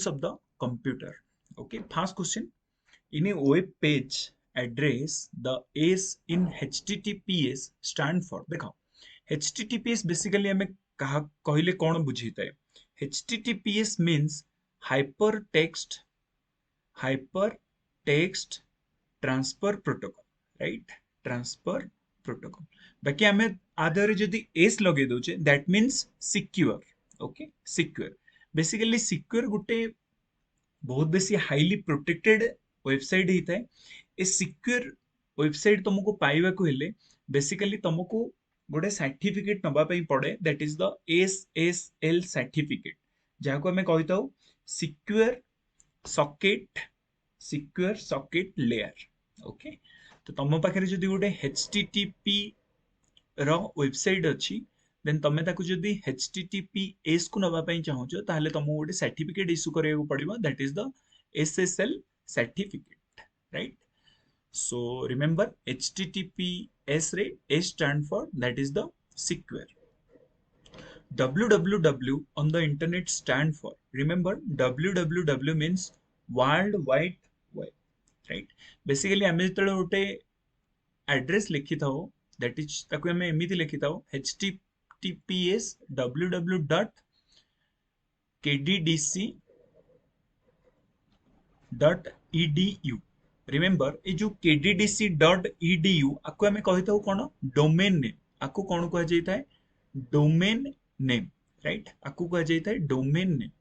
of the computer. Okay, first question. In a web page address, the S in HTTPS stand for. देखो HTTPS basically हमें कहा कहले कौन बुझीता है? HTTPS means hypertext hypertext transfer protocol, right? Transfer protocol. बाकी हमें आधार जदि S लगे दोचे that means secure. Okay, secure. Basically secure गुटे बहुत बेसी हाईली प्रोटेक्टेड वेबसाइट होता है। ए सिक्योर वेबसाइट तुमको पाइबा को हेले बेसिकली तुमको गोटे सर्टिफिकेट नबा पई पड़े that is the SSL certificate जहाँ को हमें कहता हूँ secure socket secure socket layer. Okay, तो तुम पाखे जदि गोटे एचटीटीपी ର ୱେବସାଇଟ୍ ଅଛି ଦେନ୍ ତମେ ତାକୁ ଯଦି HTTPS କୁ ନବା ପାଇଁ ଚାହୁଁଛ ତାହେଲେ ତମକୁ ଗୋଟେ ସାର୍ଟିଫିକେଟ ଇସ୍ୟୁ କରିବାକୁ ପଡିବ that is the SSL certificate, right? So remember HTTPS ରେ S stand for that is the secure. www on the internet stand for, remember www means world wide web, right? Basically ଆମେ ଯେତେବେଳେ ଗୋଟେ address लिखिथाओ that is ताको हमें एमिति लिखिथाओ https www.kddc.edu. Remember ए जो kddc.edu आको हमें कहिथाओ कोन डोमेन नेम आको कोन कह जाइता है डोमेन नेम, राइट? आको कह जाइता है डोमेन नेम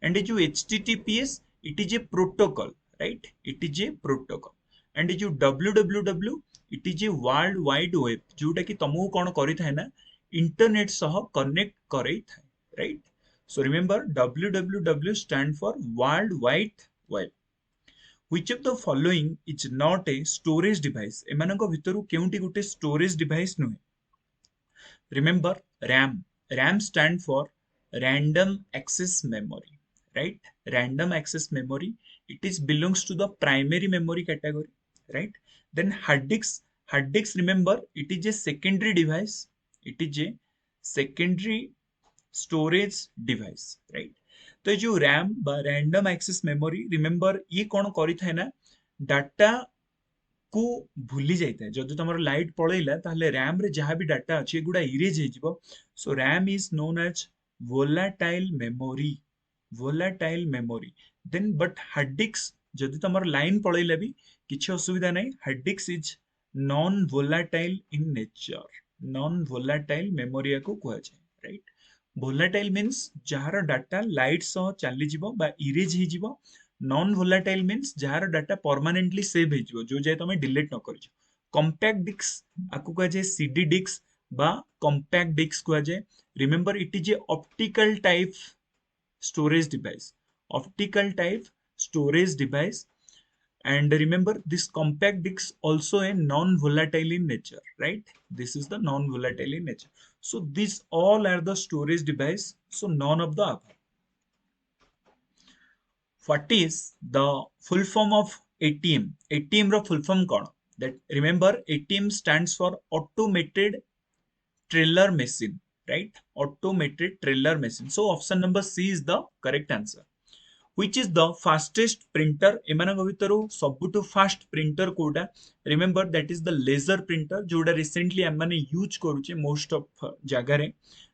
एंड ए जो https it is a protocol, right? It is a protocol and ए जो www it is a world wide web जोटा कि तुमको कौन करिथाय ना इंटरनेट सह कनेक्ट करैथाय, right? So remember www stand for world wide web. Which of the following is not a storage device? एमानक भितरु केउंटी गुटे स्टोरेज डिवाइस नुहे. Remember RAM. RAM stand for random access memory, right? Random access memory. It is belongs to the primary memory category, right? Then hard disk. Hard disk, remember, it is a secondary device. It is a secondary storage device, right? तो ये जो RAM बा random access memory remember ये कौन करिथाय ना data को भूली जाइए जदि तुम लाइट पलैला ताहले रैम रे जहाँ भी डाटा अच्छी गुड़ा इरेज हो. So RAM is known as volatile memory, volatile memory. Then but hard disk जदि तुम लाइन पलैला भी किसी असुविधा नहीं. Hard disk is non volatile in nature, non volatile memory को कह जाए, राइट? वोलाटाइल मीन्स जार डाटा लाइट सह चली जीवो बा इरेज हो जीवो. नॉन वोलाटाइल मीन्स जार डाटा परमानेंटली सेव हो जीवो जो जाय तमे डिलीट न करियो. कॉम्पैक्ट डिस्क आकु कह जाय सीडी डिस्क बा कॉम्पैक्ट डिस्क कह जाय. Remember it is A optical type storage device, optical type storage device. And remember this compact disk also a non-volatile in nature, right? This is the non-volatile in nature. So these all are the storage device, so none of the above. What is the full form of ATM? ATM ro full form kon? That remember ATM stands for automated teller machine, right? Automated teller machine. So option number C is the correct answer. Which is the fastest printer? एमानक भितरु सबुठु fast printer कोडा? Remember that is the laser printer जोडा recently हम माने use करूचे most of जगह रे.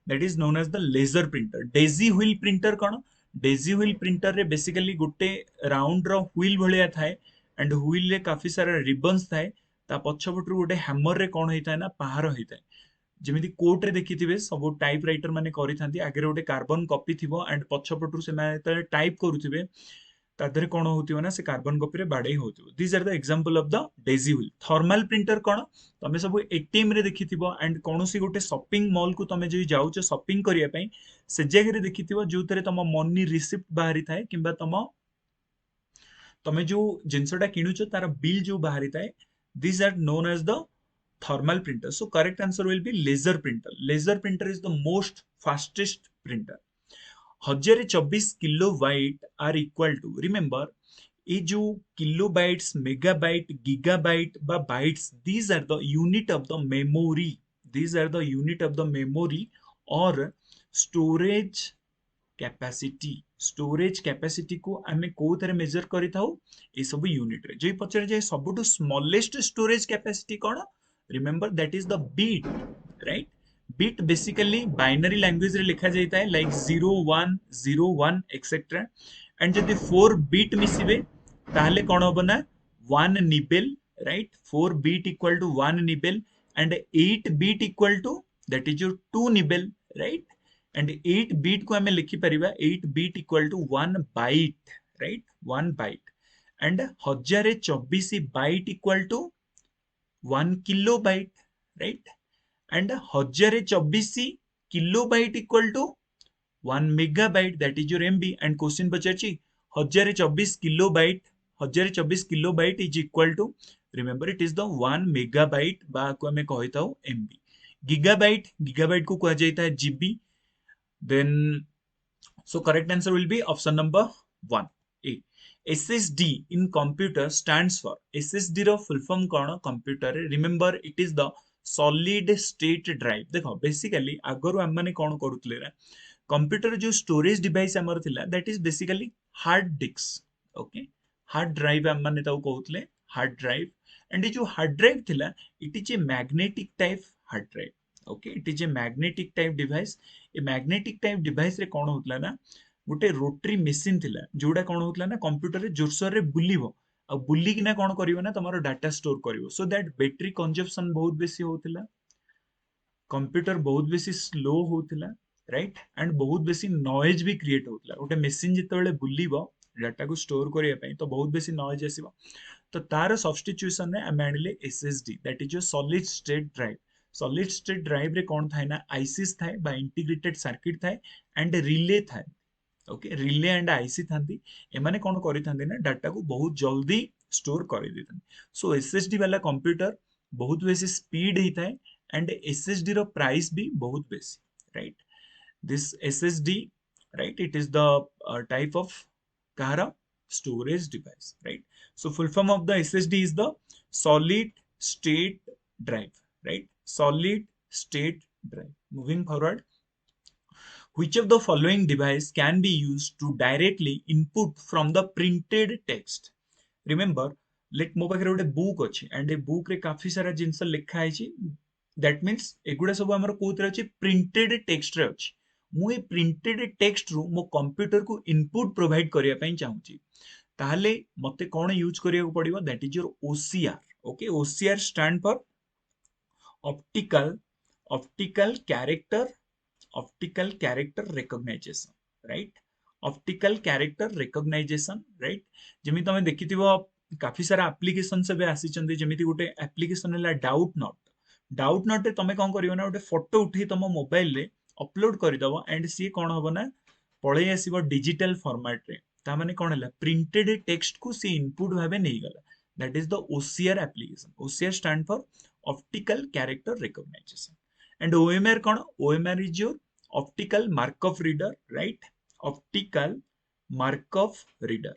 That is known as the laser printer. Daisy wheel printer कोन? डेजी व्हील प्रिंटर रे बेसिकली गोटे राउंड रो व्हील भलिया थाए एंड व्हील रे काफी सारा रिबन्स थाए. ता पछपटरु गोटे हैमर रे कोन होइताय ना पहाड़ होइताय. जेमिति कोर्ट रे देखिथिबे सब टाइप राइटर माने करिथांती आगे गोटे कार्बन कॉपी थिबो एंड पछपटरु से माने टाइप करूथिबे ता देरे कोन होतिबो ना से कार्बन कॉपी रे बाडे होतिबो. This are the example of the daisy wheel. Thermal printer कोन? तमे सब एटीएम रे देखिथिबो एंड कोनोसी गोटे शॉपिंग मॉल को तमे जे जाउछ शॉपिंग करिया पई से जगह रे देखिथिबो जोथरे तम मनी रिसिप्ट बाहरी थाए किबा तमे जो जिंसटा किनुछ तार बिल जो बाहरी थाए. This are known as the thermal printer. So correct answer will be laser printer. Laser printer is the most fastest printer. 1024 kilobyte are equal to, remember ये जो kilobytes, megabyte, gigabyte बा bytes, these are the unit of the memory. These are the unit of the memory or storage capacity. Storage capacity को आमे कोथरे major करि थाउ ए सब unit रे जे पचर जे सबटु स्मॉलेस्ट स्टोरेज कैपेसिटी कोन remember that is the bit right bit basically binary language रे लिखा जाइता है लाइक 0101 एक्सेट्रा एंड जदि 4 बीट मिसिबे ताहले कोन होबो ना 1 nibble right 4 bit equal to 1 nibble and 8 bit equal to that is your 2 nibble right and 8 bit को हमें लिखी परिबा 8 bit equal to 1 byte right 1 byte and 1024 byte equal to 1 kilobyte right and 1024 kilobyte equal to 1 megabyte that is your MB and question पचारची 1024 kilobyte 1024 kilobyte is equal to remember it is the 1 megabyte बा को हमें कहता हूँ MB gigabyte को कहा जाता है GB then so correct answer will be option number 1 A SSD in computer stands for SSD row full form कौन computer रे remember it is the solid state drive देखो basically आगरो हम माने कौन करूतले रे कंप्यूटर जो स्टोरेज डिवाइस हमर थिला that is basically hard disk okay hard drive हम माने ताऊ कहउतले हार्ड ड्राइव एंड जो हार्ड ड्राइव थिला it is a magnetic type hard drive okay it is a magnetic type device a magnetic type device रे कोन होतला ना गोटे rotary machine थिला जोडा कोन होतला ना कंप्यूटर रे जोरसोर रे बुलिबो आ बुली किना कोन करिवो ना तमारो डाटा स्टोर करिवो सो दैट बैटरी कंजम्पशन बहुत बेसी होतला कंप्यूटर बहुत बेसी स्लो होतला राइट एंड बहुत बेसी नॉइज भी क्रिएट होतला गोटे मशीन जितेबाला बुलिबो डाटा को स्टोर करिया पई तो बहुत बेसी नॉइज आसीबो तो तार सब्स्टिट्यूशन रे हम आनिले SSD that is your solid state drive रे कोन थाए ना आईसीस थाए बा इंटीग्रेटेड सर्किट थाए एंड रिले थाए ओके रिले एंड आईसी थांती एमाने कोन करि थांती ना डाटा को बहुत जल्दी स्टोर करि देथांती सो एसएसडी वाला कंप्यूटर बहुत बेसी स्पीड ही थाए एंड एसएसडी रो प्राइस भी बहुत बेसी right this SSD right it is the type of kahara storage device right so full form of the SSD is the solid state drive right solid state drive moving forward which of the following device can be used to directly input from the printed text remember let mo पाखरे गोटे book अछि and a book रे काफी सारा जिंस लिखा है that means एगुडा सब हमर कोथरे अछि प्रिंटेड टेक्स्ट रे अछि मु ए प्रिंटेड टेक्स्ट रू मो कंप्यूटर को इनपुट प्रोवाइड करिया पई चाहूची ताहले मते कोन यूज करिया को पड़िबो that is your OCR okay OCR stand for optical optical character optical character recognization right optical character recognization right जेमि तमे देखिथिबो काफी सारा एप्लीकेशन से आसी चंदी जेमिति गोटे एप्लीकेशन हला डाउट नॉट रे तमे कोन करियो ना गोटे फोटो उठी तम मोबाइल रे अपलोड कर दबो एंड सी कोन होबो ना पळे आसीबो डिजिटल फॉर्मेट रे ता माने कोन हला प्रिंटेड टेक्स्ट को सी इनपुट भाबे नै गला that is the OCR application OCR stand for optical character recognization and OMR कोन OMR is your optical markup reader right optical markup reader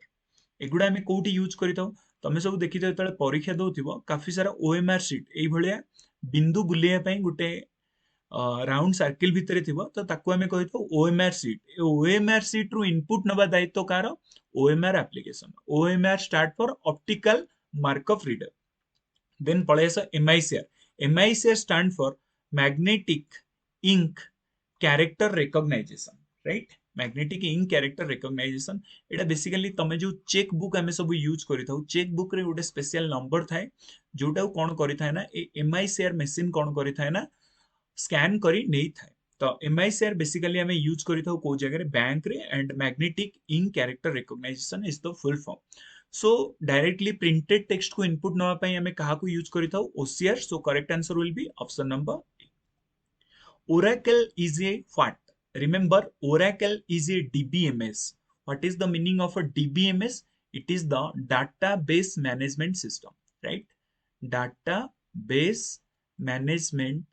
एगुडा हमें कोठी यूज करिताउ तमे सब देखितो तळे परीक्षा दोथिबो काफी सारा ओएमआर शीट एई भलिया बिंदु बुलिया पई गोटे राउंड सर्किल भितरे थिबो तो ताकू हमें कहितो ओएमआर शीट ओएमआर शीट रु इनपुट नबा दायित्व कार OMR application OMR start for optical markup reader then पळेस MICR stand for magnetic ink character recognization right magnetic ink character recognization एटा बेसिकली तमे जो चेक बुक हमें सब यूज करिथाउ चेक बुक रे गोटे स्पेशल नंबर थाए जोटा कोन करिथाय ना ए एमआईसीआर मशीन कोन करिथाय ना स्कैन करी नहीं थाए तो एमआईसीआर बेसिकली हमें यूज करिथाउ को जगह रे बैंक रे and magnetic ink character recognization is the full form so directly printed text को इनपुट नवा पई हमें कहा को यूज करिथाउ OCR so correct answer will be option number Oracle is a what? Remember, Oracle is a DBMS. What is the meaning of a DBMS? It is the database management system, right? Database management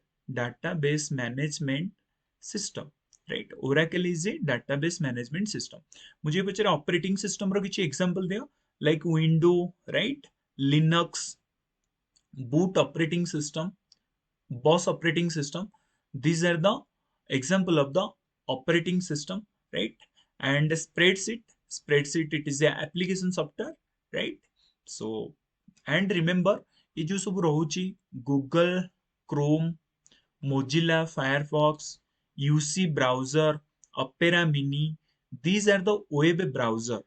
system, right? Oracle is a database management system. मुझे पचरे operating system रो किछि example दियो like window, right? Linux, boot operating system, boss operating system. These are the example of the operating system, right? and spreadsheet it is a application software, right? So and remember ये जो सब रहुची Google Chrome, Mozilla Firefox, UC browser, Opera Mini, these are the web browser.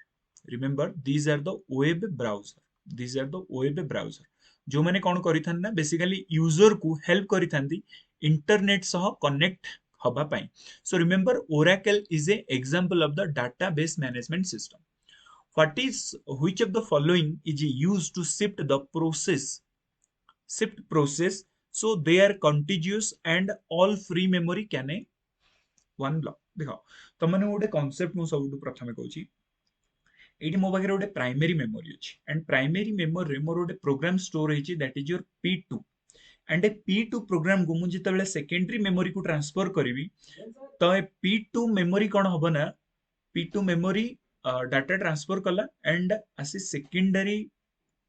Remember, these are the web browser. These are the web browser. जो मैंने कौन करिथान ना basically user को help करिथांदी internet सह connect हबा पाई. So remember, Oracle is a example of the database management system. What is which of the following is used to shift process so they are contiguous and all free memory can a one block. देखो तो मैंने गोटे concept मु सब प्रथमे कहूची eighty मो पाखे गोटे प्राइमरी मेमोरी अच्छी एंड प्राइमरी मेमोरी मोर गोटे प्रोग्राम स्टोर होती that is your P2 and ए P2 प्रोग्राम को मुझे जिते सेकेंडरी मेमोरी को ट्रांसफर करी तो ए P2 मेमोरी कौन हम ना P2 मेमोरी डाटा ट्रांसफर कला एंड आसी सेकेंडरी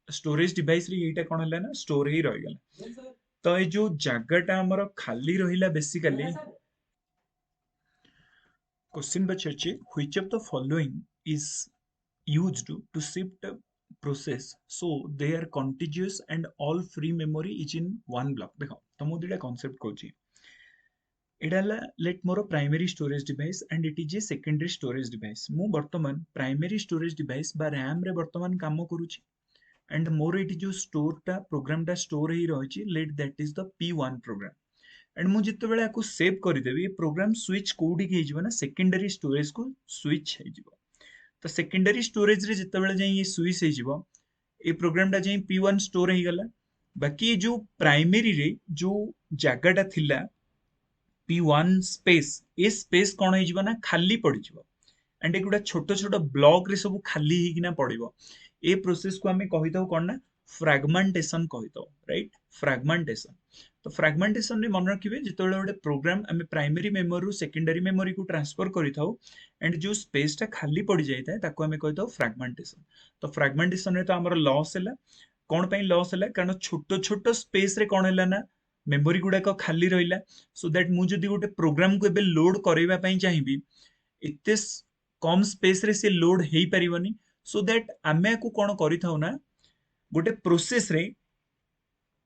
स्टोरेज डिवाइस रे एटा कौन है ना स्टोर ही रही गला. तो ये जो जगटा हमर खाली रहिला बेसिकली क्वेश्चन पचारछि which of the following is used to shift process so they are contiguous and all free memory is in one block. देखो तो मु दुटा कांसेप्ट कहूची एटा हला लेट मोर primary storage device and it is a secondary storage device. मु वर्तमान प्राइमरी स्टोरेज डिवाइस बा रैम रे वर्तमान काम करूची एंड मोर एटी जो स्टोर टा प्रोग्राम टा स्टोर ही रहिची let that is the P1 program and मु जिते बेले आको सेव कर देबी प्रोग्राम स्विच कोडी के हिजबो ना सेकेंडरी स्टोरेज को स्विच हिजबो. तो सेकेंडरी स्टोरेज रे जिते बेले जाई ये स्विच हिजबो ए प्रोग्राम टा जाई P1 स्टोर ही गला. बाकी जो प्राइमरी रे जो जगटा थिला P1 स्पेस ए स्पेस कौन हिजबो ना खाली पड़ी जिवो एंड एगुडा छोटो छोटो ब्लॉक रे सब खाली ही किना पड़िबो. ए प्रोसेस को हमें कहि दउ कोन ना फ्रैगमेंटेशन कहि दउ, राइट? फ्रैगमेंटेशन. तो फ्रैगमेंटेशन रे मन रखिबे जितेबेले गोटे प्रोग्राम आम प्राइमरी मेमोरी रु सेकेंडरी मेमोरी को ट्रांसफर करि थाउ एंड जो स्पेस टा खाली पड़ी जाय थाए ताको हमें कहि दउ फ्रैगमेंटेशन. तो फ्रैगमेंटेशन रे तो हमर लॉस हैला कोन पई लॉस हैला कारण छोटो छोटो स्पेस रे कोन हैला ना मेमोरी गुडा को खाली रहिला. सो दैट मु जदी गोटे प्रोग्राम को एबे लोड करैबा पई चाहिबी एते कम स्पेस रे से लोड हेई परिबनी. सो दैट आमे को कोन करि थाउ ना गोटे प्रोसेस रे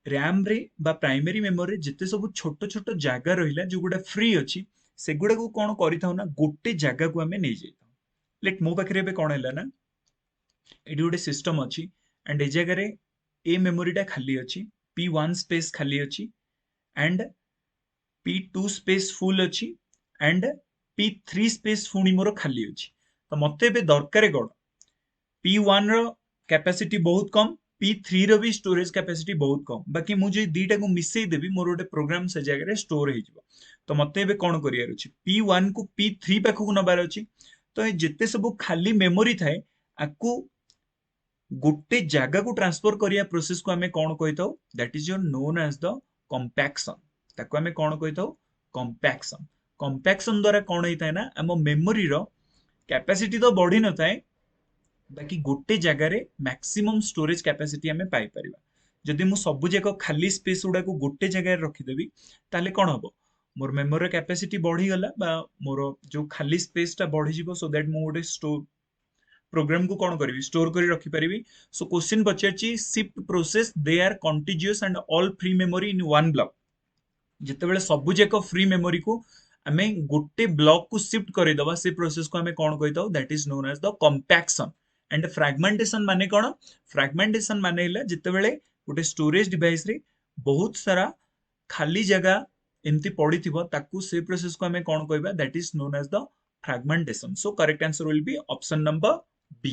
रैम रे बा प्राइमरी मेमोरी जिते सब छोटो छोटो जागा रहिला जो गुडा फ्री अछि से गुडा को कोन करि थाउ ना गोटे जागा को हमें नै जाय. लेट मो पाखरे एबे कोन हैला ना एडी गोटे सिस्टम अछि एंड ए जगह रे ए मेमोरी टा खाली अछि P1 स्पेस खाली अछि एंड P2 स्पेस फुल अछि एंड P3 स्पेस फुणी मोर खाली अछि. तो मते एबे दरकार कोन P1 रो कैपेसिटी बहुत कम P3 रो भी स्टोरेज कैपेसिटी बहुत कम. बाकी मु जे दीटा को मिसई देबी मोर गोटे प्रोग्राम से जगह रे स्टोर हे जिवो. तो मते एबे कोन करियार अछि P1 को P3 पाखु को नबार अछि. तो ए जेते सब खाली मेमोरी थाए आकु गोटे जागा को ट्रांसफर करिया प्रोसेस को हमें कोन कहिथाउ that is your known as the compaction. ताको हमें कोन कहिथाउ कंपैक्शन. कंपैक्शन द्वारा कोन हेताय ना हम मेमोरी रो कैपेसिटी तो बढ़ी न थाए बाकी गोटे जगह रे मैक्सिमम स्टोरेज कैपेसिटी हमें पाई परिबा. जदि मु सब जको खाली स्पेस उडा को गोटे जगह रे रखि देबी ताले कोन हबो मोर मेमोरी कैपेसिटी बढ़ी गला बा मोर जो खाली स्पेस टा बढ़ी जिवो. सो दैट मु गोटे स्टोर प्रोग्राम को कोन करबी स्टोर करी रखि परिबी. सो क्वेश्चन पचारची shift process they are continuous and all free memory in one block. जिते बेले सब जको फ्री मेमोरी को हमें गोटे ब्लॉक को शिफ्ट करि दबा से प्रोसेस को हमें कोन कहिताउ that is known as the compaction. And fragmentation माने कोन फ्रैगमेंटेशन माने हिला जिते बेले गोटे स्टोरेज डिवाइस रे बहुत सारा खाली जगह एमती पड़ी थिबो ताकू से प्रोसेस को हमें कोन कहबा that is known as the fragmentation. So correct answer will be option number B.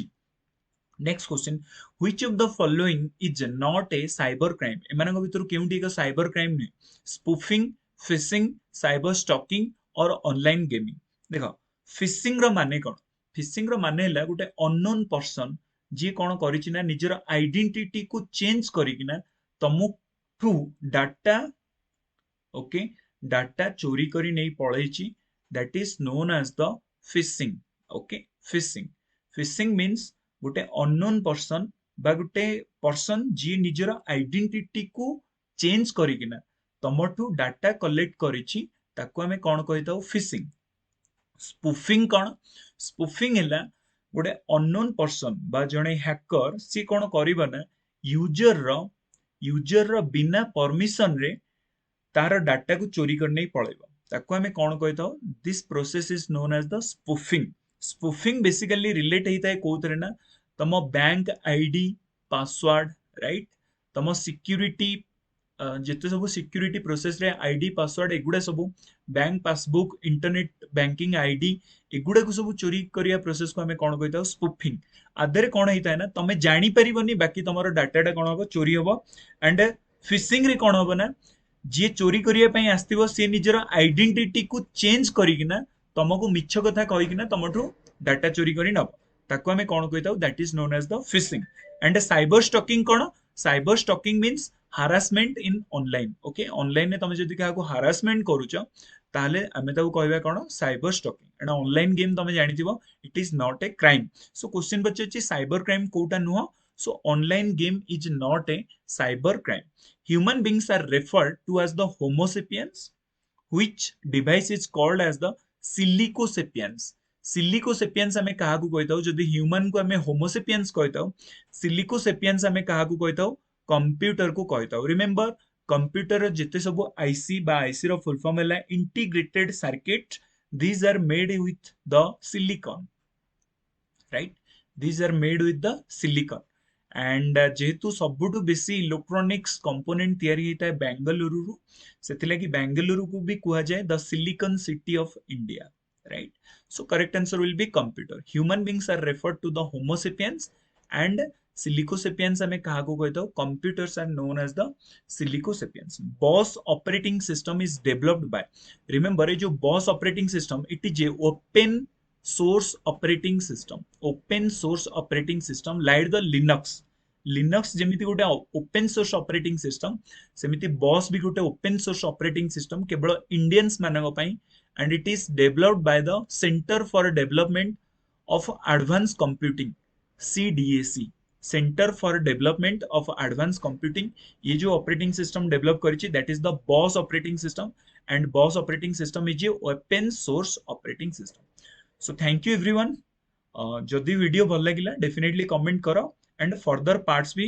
Next question which of the following is not a cyber crime. एमानक भितर केउंटी एक साइबर क्राइम नै स्पूफिंग, फिशिंग, साइबर स्टॉकिंग और online gaming. देखो phishing रो माने कोन फिशिंग रो माने हला गोटे अननोन पर्सन जे कोन करिछि ना निजर आइडेंटिटी को चेंज करिकिना तमुठु डाटा ओके डाटा चोरी करी नै पळैछि that is known as the phishing. Okay phishing phishing means गोटे अननोन पर्सन बा गोटे पर्सन जी निजर आइडेंटिटी को चेंज करिकिना तमठु डाटा कलेक्ट करिछि ताको हमें कोन कहिताउ फिशिंग. स्पूफिंग कोन स्पूफिंग हैला गोटे अननोन पर्सन बा जणे हैकर सी कोन करिबा ना यूजर रो बिना परमिशन रे तार डाटा को चोरी करने पळेबो ताको हमें कोन कहताओ this process is known as the spoofing spoofing basically relate होता है कोथरे ना तम बैंक आईडी पासवर्ड राइट तम सिक्यूरिटी जिते सब सिक्यूरिटी प्रोसेस रे आईडी पासवर्ड एगुडा सब bank passbook internet banking ID एगुडा को सब चोरी करिया प्रोसेस को हमें कोन कहताओ स्पूफिंग आदरे कोन होता है ना तमे जानी परिबनी बाकी तमरो डाटाटा कोन हबो चोरी हबो एंड फिशिंग रे कोन हबो ना जी चोरी करिया पई आस्तिबो से निजर आइडेंटिटी को चेंज करिकिना तमको मिछ कथा कहिकिना तमठु डाटा चोरी करी नब ताको हमें कोन कहताओ that is known as the phishing and cyber stalking कोन cyber stalking means harassment in online okay online ने तमे जदी काको हारासमेंट करूचो ताले हमें ताको कहबा कोन cyber stalking and online game तमे जानिथिबो it is not a crime so question पछछि साइबर क्राइम कोटा नुह so online game is not a cyber crime human beings are referred to as the homo sapiens which device is called as the silico sapiens silico sapiens हमें कहा को कहताओ जदि human को हमें होमो sapiens कहताओ silico sapiens हमें कहा को कहताओ computer को कहताओ रिमेंबर कंप्यूटर जिते सब आईसी बा आईसी रो फुल फॉर्म हैला integrated circuit these are made with the silicon right these are made with the silicon and जेहेतु सबुठु बेसी इलेक्ट्रोनिक्स कंपोनेंट तैयारी होता है बेंगलुरु रु सेथिलागी बेंगलुरु को भी कुहा जाए the silicon city of India right so correct answer will be computer human beings are referred to the homo sapiens and silico sapiens हमें कहा को कहता हूं computers are known as the silico sapiens BOSS operating system is developed by remember ये जो BOSS operating system it is a open source operating system open source operating system like the linux जेमिति गोटे open source operating system सेमिति BOSS भी गोटे open source operating system केवल Indians मानक पई and it is developed by the centre for development of advance computing CDAC centre for development of advance computing ये जो ऑपरेटिंग सिस्टम डेवलप करिछि that is the BOSS operating system and BOSS operating system is a open source operating system so thank you everyone जदि video भल लगिला definitely comment करो and further parts भी